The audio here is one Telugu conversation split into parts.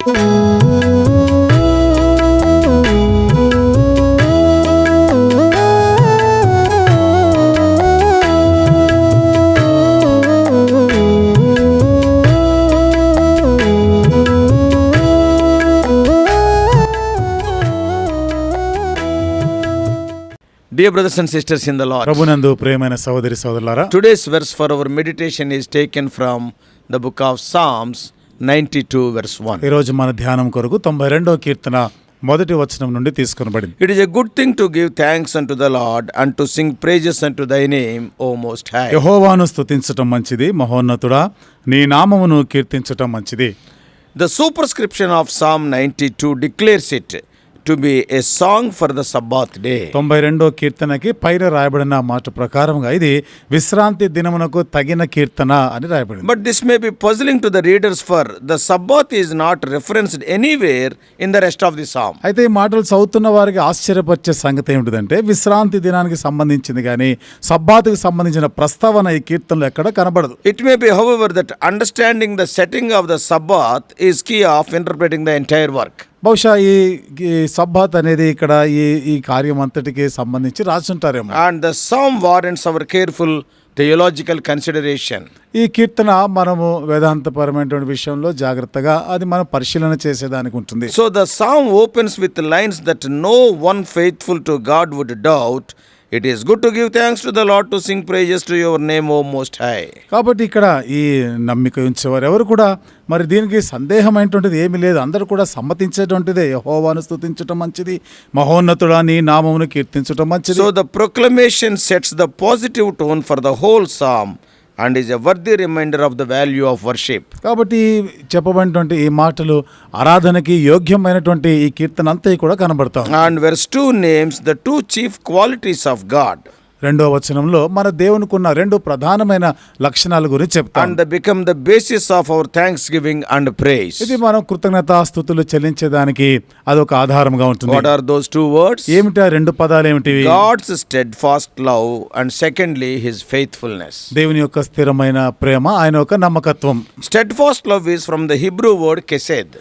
Dear brothers and sisters in the Lord, ప్రభునందు ప్రియమైన సహోదరి సహోదరులారా, today's verse for our meditation is taken from the book of Psalms 92 verse 1. ఈ రోజు మన ధ్యానం కొరకు 92వ కీర్తన మొదటి వచనం నుండి తీసుకొనబడింది. It is a good thing to give thanks unto the Lord and to sing praises unto thy name, O Most High. యెహోవాను స్తుతించటం మంచిది, మహోన్నతుడా నీ నామమును కీర్తించటం మంచిది. The superscription of Psalm 92 declares it to be a song for the Sabbath day. 92వ కీర్తనకి పైన రాయబడిన మాట ప్రకారంగా ఇది విశ్రాంతి దినమునకు తగిన కీర్తన అని రాయబడింది. But this may be puzzling to the readers, for the Sabbath is not referenced anywhere in the rest of the psalm. అయితే ఈ మాటలు చదువుతున్న వారికి ఆశ్చర్యపరిచే సంగతి ఏమిటంటే విశ్రాంతి దినానికి సంబంధించింది కానీ సబ్బాతుకు సంబంధించిన ప్రస్తావన ఈ కీర్తనలో ఎక్కడ కనబడదు. It may be, however, that understanding the setting of the Sabbath is key of interpreting the entire work. బహుశా ఈ సబ్బాత్ అనేది ఇక్కడ ఈ కార్యం అంతటికి సంబంధించి రాసుంటారేమో. And the psalm warrants our careful theological consideration. ఈ కీర్తన మనము వేదాంతపరమైనటువంటి విషయంలో జాగ్రత్తగా అది మనం పరిశీలన చేసేదానికి ఉంటుంది. So the psalm opens with lines that no one faithful to God would doubt. It is good to give thanks to the Lord, to sing praises to your name, O Most High. కాబట్టి ఇక్కడ ఈ నమ్మిక ఉంచేవారు ఎవరు కూడా మరి దీనికి సందేహమైనటువంటిది ఏమీ లేదు. అందరూ కూడా సమ్మతించేటువంటిదే. యెహోవాను స్తుతించటం మంచిది, మహోన్నతుడా నీ నామమును కీర్తించటం మంచిది. So the proclamation sets the positive tone for the whole psalm and is a worthy reminder of the value of worship. కాబట్టి చెప్పబడినటువంటి ఈ మాటలు ఆరాధనకి యోగ్యమైనటువంటి ఈ కీర్తన అంతా కూడా కనబడతాం. And verse 2 names the two chief qualities of God. రెండో వచనంలో మన దేవునికి ఉన్న రెండు ప్రధానమైన లక్షణాల గురించి చెప్తాం. And they become the basis of our thanksgiving and praise. ఇది మనం కృతజ్ఞతాస్తుతులు చెల్లించేదానికి అదొక ఆధారంగా ఉంటుంది. What are those two words? ఏమిటి ఆ రెండు పదాలు ఏమిటివి? God's steadfast love and secondly his faithfulness. దేవుని యొక్క స్థిరమైన ప్రేమ, ఆయన యొక్క నమ్మకత్వం. Steadfast love is from the Hebrew word kesed.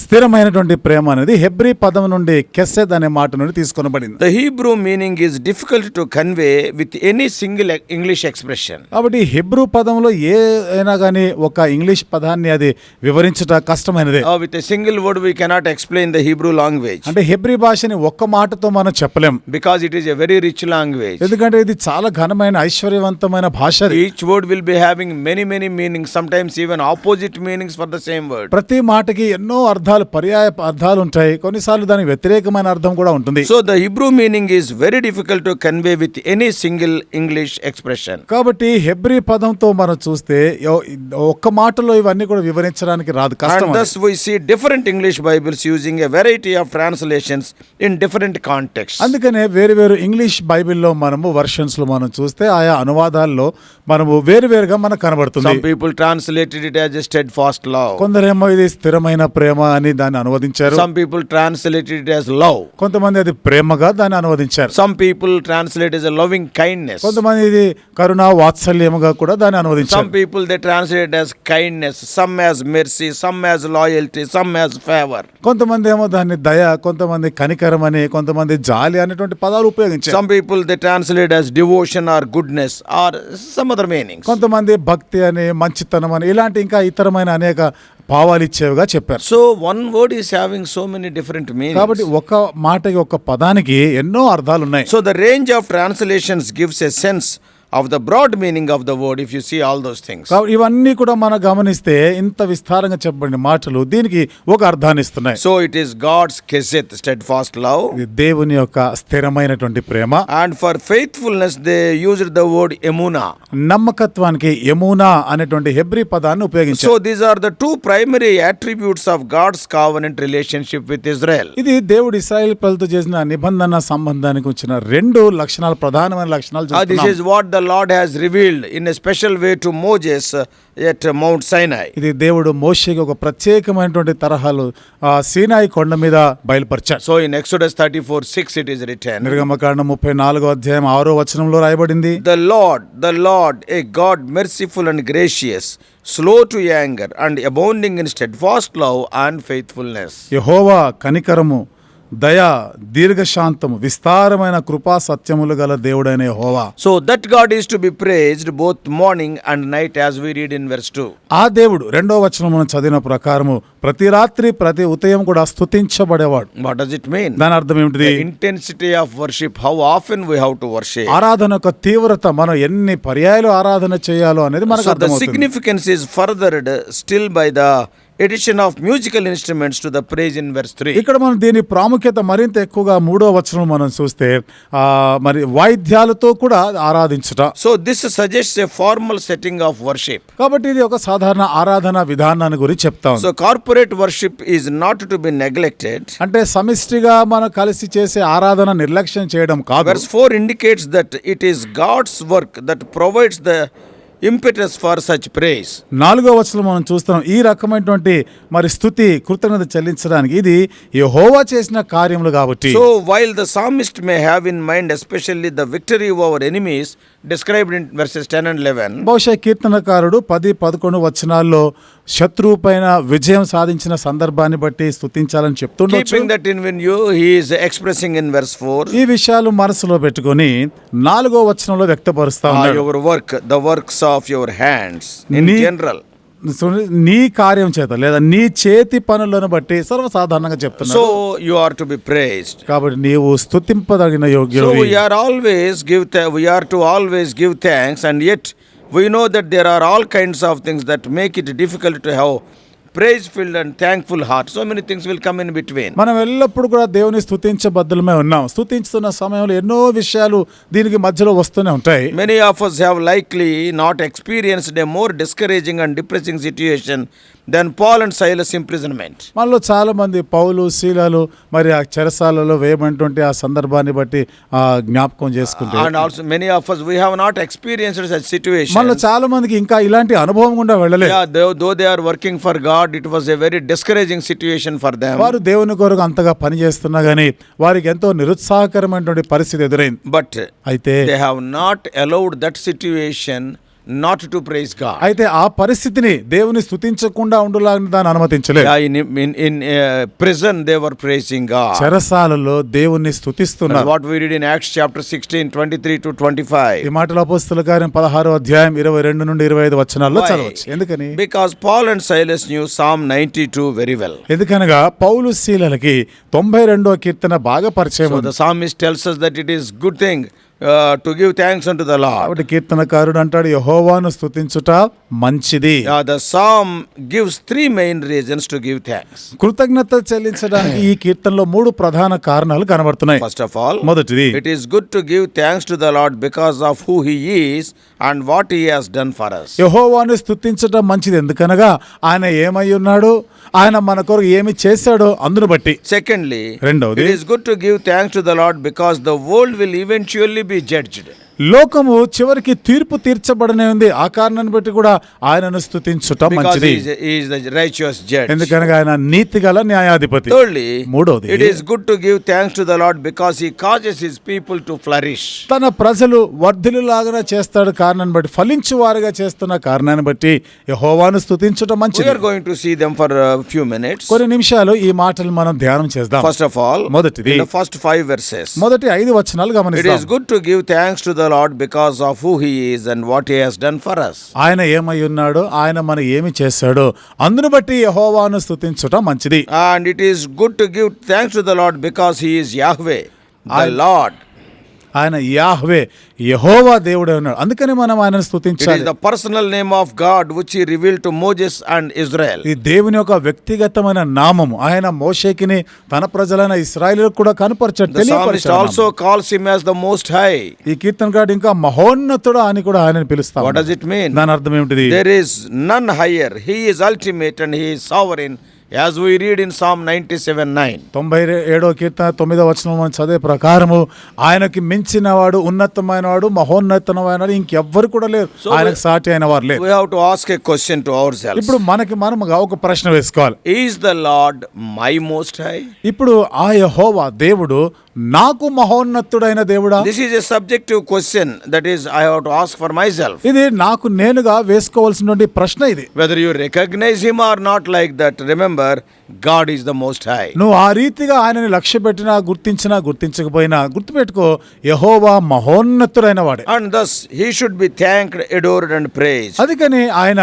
స్థిరమైనటువంటి ప్రేమ అనేది హెబ్రీ పదం నుండి కెసెద్ అనే మాట నుండి తీసుకొనబడింది. The Hebrew meaning is difficult to convey with any single English expression. కాబట్టి హెబ్రూ పదంలో ఏ అయినా కానీ ఒక ఇంగ్లీష్ పదాన్ని అది వివరించట కష్టమైనదే. With a single word we cannot explain the Hebrew language. అంటే హెబ్రీ భాషని ఒక్క మాటతో మనం చెప్పలేం. Because it is a very rich language. ఎందుకంటే ఇది చాలా ఘనమైన ఐశ్వర్యవంతమైన భాష. Each word will be having many meanings, sometimes even opposite meanings for the same word. ప్రతి మాటకి ఎన్నో అర్థాలు, పర్యాయ అర్థాలు ఉంటాయి. కొన్నిసార్లు దానికి వ్యతిరేకమైన అర్థం కూడా ఉంటుంది. So the Hebrew meaning is very difficult to convey with any single English expression. కాబట్టి హెబ్రీ పదంతో మనం చూస్తే ఒక్క మాటలో ఇవన్నీ కూడా వివరించడానికి రాదు, కష్టం. And thus we see different English Bibles using a variety of translations in different contexts. అందుకనే వేరు ఇంగ్లీష్ బైబిల్లో మనము వర్షన్స్ లో మనం చూస్తే ఆయా అనువాదాల్లో మనము వేరుగా మనకు కనబడుతుంది. Some people translated it as a steadfast love. కొందరేమో ఇది స్థిరమైన ప్రేమ అని దాన్ని అనువదించారు. Some people translated it as love. కొంతమంది అది ప్రేమగా దాన్ని అనువదించారు. Some people translate it as a loving kindness. కొంతమంది ఇది కరుణ వాత్సల్యముగా కూడా దాన్ని అనువదించారు. Some people they translate it as kindness, some as mercy, some as loyalty, some as favor. కొంతమంది ఏమో దాన్ని దయ, కొంతమంది కనికరం అని, కొంతమంది జాలి అనేటువంటి పదాలు ఉపయోగించారు. Some people they translate as devotion or goodness or some other meanings. కొంతమంది భక్తి అని, మంచితనం అని, ఇలాంటి ఇంకా ఇతరమైన అనేక భావాలు ఇచ్చేవిగా చెప్పారు. So one word is having so many different meanings. కాబట్టి ఒక మాటకి, ఒక పదానికి ఎన్నో అర్థాలు ఉన్నాయి. So the range of translations gives a sense of the broad meaning of the word if you see all those things. ఇవన్నీ కూడా మనం గమనిస్తే ఇంత విస్తారంగా చెప్పబడిన మాటలు దీనికి ఒక అర్థాన్ని ఇస్తున్నాయి. So it is God's kesed, steadfast love. దేవుని యొక్క స్థిరమైనటువంటి ప్రేమ. And for faithfulness they used the word emuna. నమ్మకత్వానికి ఎమూనా అనేటువంటి హెబ్రీ పదాన్ని ఉపయోగించారు. So these are the two primary attributes of God's covenant relationship with Israel. ఇది దేవుడు ఇశ్రాయేలు ప్రజలతో చేసిన నిబంధన సంబంధానికి వచ్చిన రెండు లక్షణాలు, ప్రధానమైన లక్షణాలు. This is what the Lord has revealed in a special way to Moses at Mount Sinai. ఇది దేవుడు మోషేకి ఒక ప్రత్యేకమైనటువంటి తరహాలు సీనాయి కొండ మీద బయలుపరిచాడు. So in Exodus 34:6 it is written, నిర్గమకాండం 34వ అధ్యాయం 6వ వచనంలో రాయబడింది, the Lord, a God merciful and gracious, slow to anger and abounding in steadfast love and faithfulness. యెహోవా కనికరము, దయ, దీర్ఘశాంతము, విస్తారమైన కృపా సత్యములు గల దేవుడైన యెహోవా. So that God is to be praised both morning and night, as we read in verse 2. ఆ దేవుడు 2వ వచనం మనం చదివిన ప్రకారము ప్రతి రాత్రి ప్రతి ఉదయం కూడా స్తుతించబడేవాడు. What does it mean? దాని అర్థం ఏమిటిది? The intensity of worship, how often we have to worship. ఆరాధన యొక్క తీవ్రత, మనం ఎన్ని పర్యాయాలు ఆరాధన చేయాలో అనేది మనకు So the అర్థమవుతుంది. significance is furthered still by the addition of musical instruments to the praise in verse 3. ఇక్కడ మనం దీని ప్రాముఖ్యత మరింత ఎక్కువగా 3వ వచనం మనం చూస్తే మరి వాయిద్యాలతో కూడా ఆరాధించుట. So this suggests a formal setting of worship. కాబట్టి ఇది ఒక సాధారణ ఆరాధన విధానాన్ని గురించి చెప్తాం. So corporate worship is not to be neglected. అంటే సమిష్టిగా మనం కలిసి చేసే ఆరాధన నిర్లక్ష్యం చేయడం కాదు. Verse 4 indicates that it is God's work that provides the impetus for such praise. 4వ వచనం మనం చూస్తున్నాం, ఈ రకమైనటువంటి మరి స్తుతి కృతజ్ఞత చెల్లించడానికి ఇది యెహోవా చేసిన కార్యములు కాబట్టి. So while the psalmist may have in mind especially the victory over enemies described in verses 10 and 11, బహుశా కీర్తనకారుడు 10, 11 వచనాల్లో శత్రువు పైన విజయం సాధించిన సందర్భాన్ని బట్టి స్తుతించాలని చెప్తుండొచ్చు. keeping that in view, he is expressing in verse 4, ఈ విషయాలు మనసులో పెట్టుకొని 4వ వచనంలో వ్యక్తపరుస్తా ఉన్నాడు. your work, the works of your hands in general. నీ కార్యం చేత లేదా నీ చేతి పనులను బట్టి సర్వసాధారణంగా చెప్తున్నాడు. So you are to be praised. కాబట్టి నీవు స్తుతింపదగిన So యోగ్యుడు. we are to always give thanks, and yet we know that there are all kinds of things that make it difficult to have praise-filled and thankful heart. So many things will come in between. మనం ఎల్లప్పుడూ కూడా దేవుని స్తుతించబద్ధులమే ఉన్నాం. స్తుతించుతున్న సమయంలో ఎన్నో విషయాలు దీనికి మధ్యలో వస్తూనే ఉంటాయి. Many of us have likely not experienced a more discouraging and depressing situation than Paul and Silas imprisonment. మనలో చాలా మంది పౌలు, శీలలు మరి ఆ చెరసాలలో వేయబడినటువంటి ఆ సందర్భాన్ని బట్టి జ్ఞాపకం చేసుకుంటే, And also many of us, we have not experienced such situation. మనలో చాలా మందికి ఇంకా ఇలాంటి అనుభవం గుండా వెళ్ళలేదు. Yeah, though they are working for God, it was a very discouraging situation for them. వారు దేవుని కొరకు అంతగా పని చేస్తున్నా గానీ వారికి ఎంతో నిరుత్సాహకరమైనటువంటి పరిస్థితి ఎదురైంది. But అయితే they have not allowed that situation not to praise God. అయితే ఆ పరిస్థితిని దేవుని స్తుతించకుండా ఉండులాగా దాన్ని అనుమతించలేదు. Yeah, in prison they were praising God. చెరసాలలో దేవుణ్ణి స్తుతిస్తున్నారు. What we read in Acts chapter 16, 23 to 25. ఈ మాటలు అపోస్తలుల కార్యం 16వ అధ్యాయం 22 నుండి 25 వచనాల్లో Why? చదవచ్చు. ఎందుకని? Because Paul and Silas knew Psalm 92 very well. ఎందుకనగా పౌలు శీలలకి 92వ కీర్తన బాగా పరిచయం So ఉంది. the psalmist tells us that it is good thing to give thanks unto the Lord. కాబట్టి కీర్తనకారుడు అంటాడు, యెహోవాను స్తుతించుట మంచిది. The psalm gives 3 main reasons to give thanks. కృతజ్ఞత చెల్లించడానికి ఈ కీర్తనలో 3 ప్రధాన కారణాలు కనబడుతున్నాయి. First of all, మొదటిది, it is good to give thanks to the Lord because of who he is and what he has done for us. యెహోవాను స్తుతించటం మంచిది. ఎందుకనగా ఆయన ఏమై ఉన్నాడు, ఆయన మన కొరకు ఏమి చేశాడో అందును బట్టి. Secondly, రెండవది, it is good to give thanks to the Lord because the world will eventually be judged. లోకము చివరికి తీర్పు తీర్చబడనే ఉంది. ఆ కారణాన్ని బట్టి కూడా ఆయనను స్తుతించుట Because మంచిది. he is the righteous judge. ఎందుకనగా ఆయన నీతిగల న్యాయాధిపతి. Thirdly, మూడవది, it is good to give thanks to the Lord because he causes his people to flourish. తన ప్రజలు వర్ధిల్లులాగా చేస్తాడు కారణాన్ని బట్టి, ఫలించువారుగా చేస్తున్న కారణాన్ని బట్టి యెహోవాను స్తుతించుట We మంచిది. are going to see them for a few minutes. కొన్ని నిమిషాలు ఈ మాటలు మనం ధ్యానం చేద్దాం. First of all, మొదటిది, in the first 5 verses, మొదటి 5 వచనాలు it గమనిస్తాం. is good to give thanks to the Lord because of who he is and what he has done for us. ఆయన ఏమై ఉన్నాడో, ఆయన మన ఏమి చేశాడో అందును బట్టి యెహోవాను స్తుతించుట మంచిది. And it is good to give thanks to the Lord because he is Yahweh, the Lord. ఆయన యాహ్వే, యెహోవా దేవుడే ఉన్నాడు. అందుకని మనం ఆయనను It is స్తుతించాలి. the personal name of God which he revealed to Moses and Israel. ఈ దేవుని యొక్క వ్యక్తిగతమైన నామము ఆయన మోషేకిని తన ప్రజలైన ఇశ్రాయేలులకు కూడా కనపరచాడు, The psalmist తెలియపరచాడు. also calls him as the Most High. ఈ కీర్తనకారుడు ఇంకా మహోన్నతుడు అని కూడా ఆయనను పిలుస్తాం. What does it mean? దాని అర్థం ఏమిటిది? There is none higher. He is ultimate and he is sovereign, as we read in Psalm 97:9. 97వ కీర్తన 9వ వచనం మనం చదివే ప్రకారము ఆయనకి మించిన వాడు, ఉన్నతమైన ఉన్నతమైన వాడు, మహోన్నతమైన వాడు ఇంకెవ్వరు కూడా లేరు, ఆయనకు సాటి అయిన వారు లేరు. We have to ask a question to ourselves. ఇప్పుడు మనం ఒక ప్రశ్న వేసుకోవాలి. Is the Lord my most high? ఇప్పుడు ఆ యెహోవా దేవుడు నాకు మహోన్నతుడైన దేవుడా? This is a subjective question, that is I have to ask for myself. ఇది నాకు నేనుగా వేసుకోవాల్సినటువంటి ప్రశ్న ఇది. Whether you recognize him or not like that, remember, God is the most high. నువ్వు ఆ రీతిగా ఆయనని లక్ష్య పెట్టినా, గుర్తించినా, గుర్తించకపోయినా గుర్తుపెట్టుకో, యెహోవా మహోన్నతుడైన వాడే. And thus he should be thanked, adored and praised. అందుకని ఆయన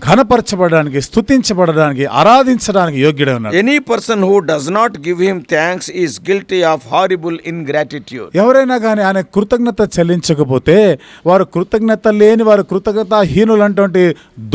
ఘనపరచబడడానికి, స్తుతించబడడానికి, ఆరాధించడానికి యోగ్యుడే ఉన్నాడు. Any person who does not give him thanks is guilty of horrible ingratitude. ఎవరైనా కానీ ఆయన కృతజ్ఞత చెల్లించకపోతే వారు కృతజ్ఞత లేని వారు, కృతజ్ఞతాహీనులంటువంటి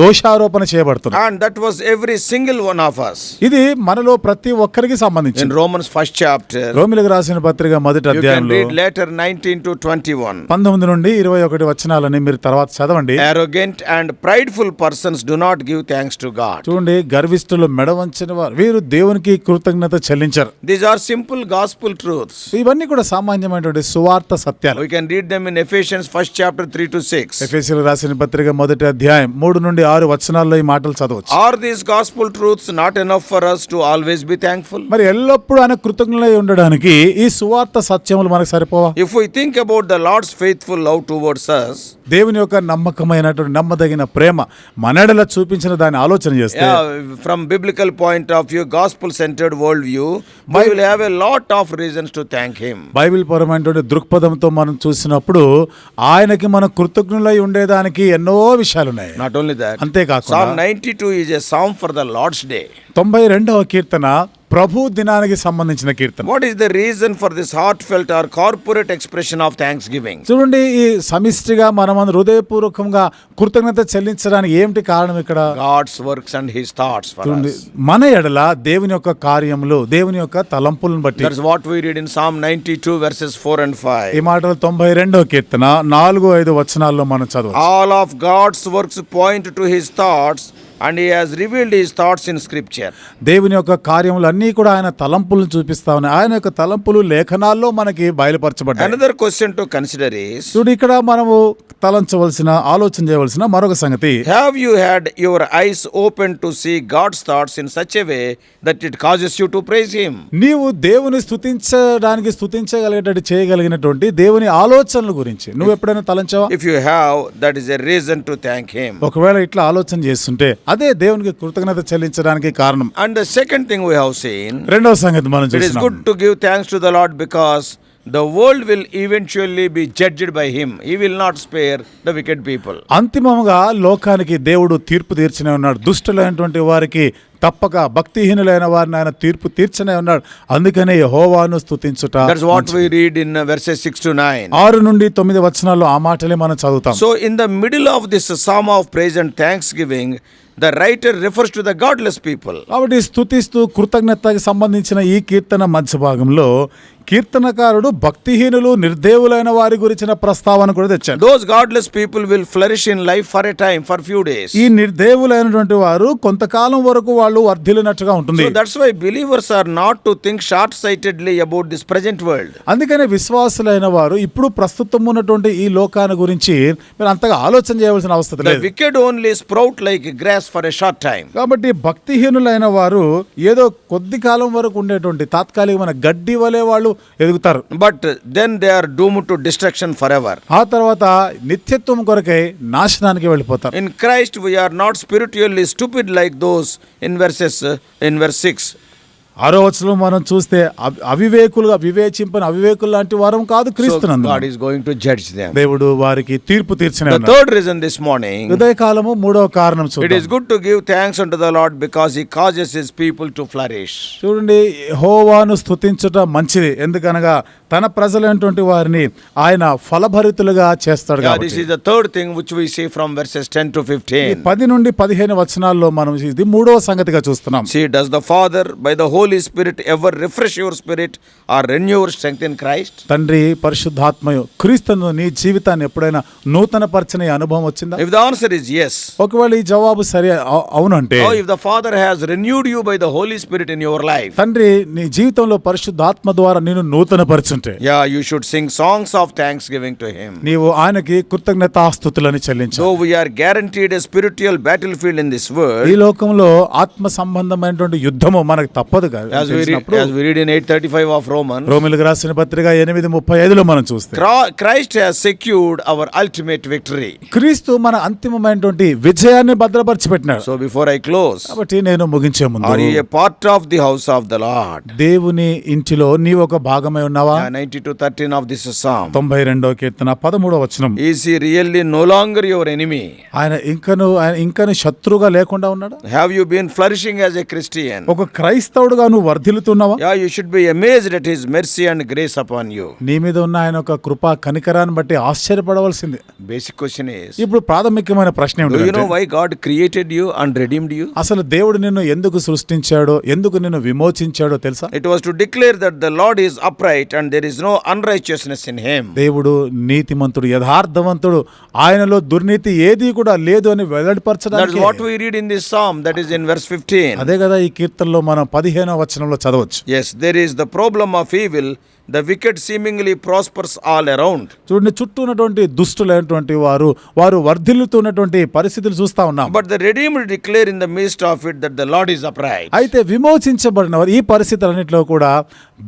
దోషారోపణ చేయబడుతున్నారు. And that was every single one of us. ఇది మనలో ప్రతి ఒక్కరికి In సంబంధించింది. Romans 1st chapter, రోమిలకు రాసిన పత్రిక మొదటి you can అధ్యాయంలో read later 19 to 21. 19 నుండి 21 వచనాలని మీరు తర్వాత చదవండి. Arrogant and prideful persons do not give thanks to God. చూడండి, గర్విష్ఠులు, మెడ వంచిన వారు వీరు దేవునికి కృతజ్ఞత చెల్లించరు. These are simple gospel truths. ఇవన్నీ కూడా సామాన్యమైనటువంటి సువార్త సత్యాలు. We can read them in Ephesians 1st chapter 3 to 6. ఎఫెసీయులకు రాసిన పత్రిక మొదటి అధ్యాయం 3 నుండి 6 వచనాల్లో ఈ మాటలు చదవచ్చు. Are these gospel truths not enough for us to always be thankful? మరి ఎల్లప్పుడూ ఆయన కృతజ్ఞులై ఉండడానికి ఈ సువార్త సత్యములు మనకు సరిపోవా? If we think about the Lord's faithful love towards us, దేవుని యొక్క నమ్మకమైనటువంటి, నమ్మదగిన ప్రేమ మనెడల చూపించిన దాన్ని ఆలోచన చేస్తే, from biblical point of view, gospel centered world view, we will have a lot of reasons to thank him. Bible పరమైనటువంటి దృక్పథంతో మనం చూసినప్పుడు ఆయనకి మనం కృతజ్ఞులై ఉండేదానికి ఎన్నో విషయాలు ఉన్నాయి. Not only that, అంతేకాకుండా Psalm 92 is a psalm for the Lord's day. 92వ కీర్తన ప్రభు దినానికి సంబంధించిన కీర్తన. What is the reason for this heartfelt or corporate expression of thanksgiving? చూడండి, ఈ సమిష్టిగా మనమందరం హృదయపూర్వకంగా కృతజ్ఞత చెల్లించడానికి ఏమిటి కారణం ఇక్కడ? God's works and his thoughts for చూడండి, us. మన ఎడల దేవుని యొక్క కార్యములు, దేవుని యొక్క తలంపులను బట్టి. That's what we read in Psalm 92 verses 4 and 5. ఈ మాటలు 92వ కీర్తన 4-5 వచనాల్లో మనం చదవచ్చు. All of God's works point to his thoughts, and he has revealed his thoughts in scripture. దేవుని యొక్క కార్యములు అన్నీ కూడా ఆయన తలంపులను చూపిస్తా ఉన్నాయి. ఆయన యొక్క తలంపులు లేఖనాల్లో మనకి బయలుపరచబడ్డాయి. Another question to consider is, చూడు, ఇక్కడ మనము తలంచవలసిన, ఆలోచన చేయవలసిన మరొక సంగతి, have you had your eyes open to see God's thoughts in such a way that it causes you to praise him? నీవు దేవుని స్తుతించడానికి, స్తుతించగలిగేటట్టు చేయగలిగినటువంటి దేవుని ఆలోచనల గురించి నువ్వు ఎప్పుడైనా తలంచావా? If you have, that is a reason to thank him. ఒకవేళ ఇట్లా ఆలోచన చేస్తుంటే అదే దేవునికి కృతజ్ఞత చెల్లించడానికి కారణం. And the second thing we have seen, రెండవ సంగతి మనం it is చూస్తున్నాం. good to give thanks to the Lord because the world will eventually be judged by him. He will not spare the wicked people. అంతిమంగా లోకానికి దేవుడు తీర్పు తీర్చనే ఉన్నాడు. దుష్టులైనటువంటి వారికి తప్పక, భక్తిహీనులైన వారిని ఆయన తీర్పు తీర్చనే ఉన్నాడు. అందుకనే యెహోవాను స్తుతించుట. That's what we read in verses 6 to 9. 6 నుండి 9 వచనాల్లో ఆ మాటలే మనం చదువుతాం. So in the middle of this psalm of praise and thanksgiving, the writer refers to the godless people. కాబట్టి స్తుతిస్తూ కృతజ్ఞతకి సంబంధించిన ఈ కీర్తన మధ్య భాగంలో కీర్తనకారుడు భక్తిహీనులు, నిర్దేవులైన వారి గురించిన ప్రస్తావన కూడా తెచ్చాడు. Those godless people will flourish in life for a time, for few days. ఈ నిర్దేవులైనటువంటి వారు కొంతకాలం వరకు వాళ్ళు వర్ధిల్లినట్టుగా ఉంటుంది. So that's why believers are not to think short-sightedly about this present world. అందుకనే విశ్వాసులైన వారు ఇప్పుడు ప్రస్తుతం ఉన్నటువంటి ఈ లోకాన్ని గురించి మీరు అంతగా ఆలోచన చేయవలసిన అవసరం The లేదు. wicked only sprout like grass for a short time. కాబట్టి భక్తిహీనులైన వారు ఏదో కొద్ది కాలం వరకు ఉండేటువంటి తాత్కాలికమైన గడ్డి వలె వాళ్ళు ఎదుగుతారు. But then they are doomed to destruction forever. ఆ తర్వాత నిత్యత్వం కొరకై నాశనానికి వెళ్ళిపోతారు. In Christ we are not spiritually stupid like those in verse 6. 6వ వచనంలో మనం చూస్తే అవివేకులుగా, వివేచింపని అవివేకులు లాంటి వారం కాదు So క్రీస్తునందు. God is going to judge them. దేవుడు వారికి తీర్పు తీర్చిన The third reason this morning, ఉదయకాలము 3వ కారణం it చూద్దాం. is good to give thanks unto the Lord because he causes his people to flourish. చూడండి, యెహోవాను స్తుతించుట మంచిది, ఎందుకనగా తన ప్రజలైనటువంటి వారిని ఆయన ఫలభరితులుగా చేస్తాడు Yeah, కాబట్టి. this is the third thing which we see from verses 10 to 15. 10 నుండి 15 వచనాల్లో మనం ఇది 3వ సంగతిగా చూస్తున్నాం. See, does the Father by the Holy Holy Spirit ever refresh your spirit or renew your strength in Christ? తండ్రి పరిశుద్ధాత్మయు క్రీస్తును నీ జీవితాన్ని ఎప్పుడైనా నూతన పరిచయ అనుభవం వచ్చిందా? If the answer is yes, ఒకవేళ ఈ జవాబు సరే అవునంటే, or if the Father has renewed you by the Holy Spirit in your life, తండ్రి నీ జీవితంలో పరిశుద్ధాత్మ ద్వారా నేను నూతన పరిచుంటే, yeah, you should sing songs of thanksgiving to Him. నీవు ఆయనకి కృతజ్ఞతాస్తుతులని చెల్లించాలి. Though we are guaranteed a spiritual battlefield in this world, ఈ లోకంలో ఆత్మ సంబంధమైనటువంటి యుద్ధము మనకు తప్పదు కదా. as we read in 8:35 of Romans, రోమిలకు రాసిన పత్రిక 8:35 మనం చూస్తే, Christ has secured our ultimate victory. క్రీస్తు మన అంతిమమైనటువంటి విజయాన్ని భద్రపరిచి పెట్టినాడు. So before I close, కాబట్టి నేను ముగించే ముందు, are you a part of the house of the Lord? దేవుని ఇంటిలో నీవు ఒక భాగమై ఉన్నావా? 92:13 of this psalm. 92వ కీర్తన 13వ వచనం. Is he really no longer your enemy? ఆయన ఇంకను శత్రువుగా లేకుండా ఉన్నాడు. Have you been flourishing as a Christian? ఒక క్రైస్తవుడుగా నువ్వు వర్ధిల్లుతున్నావా? Yeah, you should be amazed at his mercy and grace upon you. నీ మీద ఉన్న ఆయన ఒక కృపా కనికరాన్ని బట్టి ఆశ్చర్యపడవలసింది. Basic question is, ఇప్పుడు ప్రాథమికమైన ప్రశ్న do you know ఏమిటంటే, why God created you and redeemed you? అసలు దేవుడు నిన్ను ఎందుకు సృష్టించాడో, ఎందుకు నిన్ను విమోచించాడో తెలుసా? It was to declare that the Lord is upright and there is no unrighteousness in him. దేవుడు నీతిమంతుడు, యథార్థవంతుడు, ఆయనలో దుర్నీతి ఏది కూడా లేదు అని That is వెల్లడిపరచడానికి. what we read in this psalm, that is in verse 15. అదే కదా ఈ కీర్తనలో మనం 15వ వచనంలో చదవచ్చు. Yes, there is the problem of evil. The wicked seemingly prospers all around. చూడండి, చుట్టూ ఉన్నటువంటి దుష్టులైనటువంటి వారు వర్ధిల్లుతున్నటువంటి పరిస్థితులు చూస్తా ఉన్నాం. But the redeemed declare in the midst of it that the Lord is upright. అయితే విమోచించబడిన వారు ఈ పరిస్థితులన్నింటిలో కూడా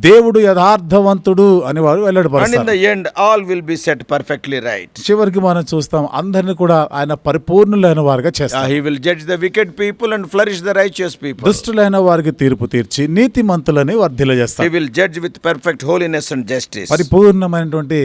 దేవుడు యథార్థవంతుడు అని వారు And in వెల్లడిపరుస్తారు. the end, all will be set perfectly right. చివరికి మనం చూస్తాం, అందరిని కూడా ఆయన పరిపూర్ణులైన వారుగా చేస్తారు. He will judge the wicked people and flourish the righteous people. దుష్టులైన వారికి తీర్పు తీర్చి నీతిమంతులని He వర్ధిల్లజేస్తారు. will judge with perfect holiness and justice. పరిపూర్ణమైనటువంటి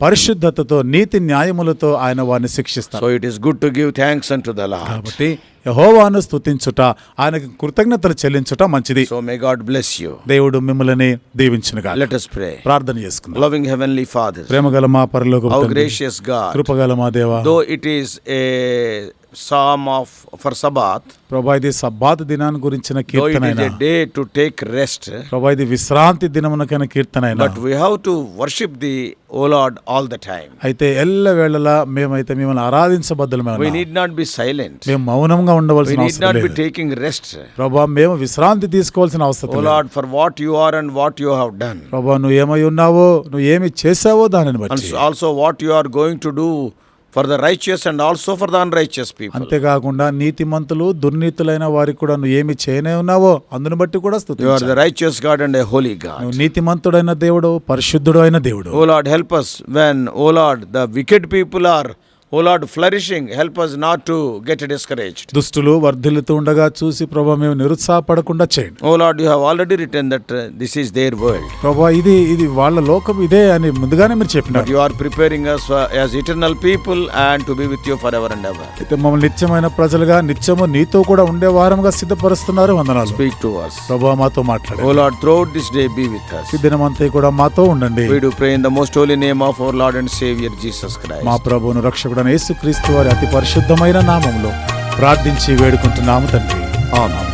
పరిశుద్ధతతో నీతి న్యాయములతో ఆయన వారిని శిక్షిస్తారు. So it is good to give thanks unto the Lord. కాబట్టి యెహోవాను స్తుతించుట, ఆయనకు కృతజ్ఞతలు చెల్లించుట మంచిది. So may God bless you. దేవుడు మిమ్మల్ని దీవించునుగాక. Let us pray. ప్రార్థన చేసుకుందాం. Loving Heavenly Father, ప్రేమగల మా పరలోకపు how తండ్రి, gracious God, కృపగల మా దేవా, though it is a psalm for Sabbath, ప్రభా ఇది సబ్బాత్ దినాన్ని గురించిన though it కీర్తనైనా, is a day to take rest, ప్రభా ఇది విశ్రాంతి దినమునకైన కీర్తనైనా, but we have to worship thee, O Lord, all the time. అయితే ఎల్ల వేళలా మేమైతే మిమ్మల్ని ఆరాధించబద్దులమే We ఉన్నాం. need not be silent. మేము మౌనంగా We ఉండవలసిన need అవసరం not be లేదు. taking rest. ప్రభా మేము విశ్రాంతి తీసుకోవాల్సిన అవసరం O లేదు. Lord, for what you are and what you have done, ప్రభా నువ్వు ఏమై ఉన్నావో, నువ్వు ఏమి చేసావో దానిని and బట్టి, also what you are going to do for the righteous and also for the unrighteous people. అంతేకాకుండా నీతిమంతులు దుర్నీతులైన వారికి కూడా నువ్వు ఏమి చేయనే ఉన్నావో అందును బట్టి కూడా You are స్తుతించాలి. the righteous God and a holy God. నువ్వు నీతిమంతుడైన దేవుడు, పరిశుద్ధుడు అయిన దేవుడు. O Lord, help us when, O Lord, the wicked people are, O Lord, flourishing. Help us not to get discouraged. దుష్టులు వర్ధిల్లుతూ ఉండగా చూసి ప్రభా మేము నిరుత్సాహపడకుండా చేయండి. O Lord, you have already written that this is their world. ప్రభా ఇది వాళ్ళ లోకం ఇదే అని ముందుగానే మీరు But చెప్పినారు. you are preparing us as eternal people and to be with you forever and ever. అయితే మమ్మల్ని నిత్యమైన ప్రజలుగా నిత్యము నీతో కూడా ఉండే వారముగా సిద్ధపరుస్తున్నారు. వందనాలు Speak to us. ప్రభా, మాతో మాట్లాడండి. O Lord, throughout this day be with us. ఈ దినమంతా కూడా మాతో ఉండండి. We do pray in the most holy name of our Lord and Savior Jesus Christ. మా ప్రభువును రక్షకుడైన యేసుక్రీస్తు వారి అతి పరిశుద్ధమైన నామములో ప్రార్థించి వేడుకుంటున్నాము తండ్రి. ఆమేన్.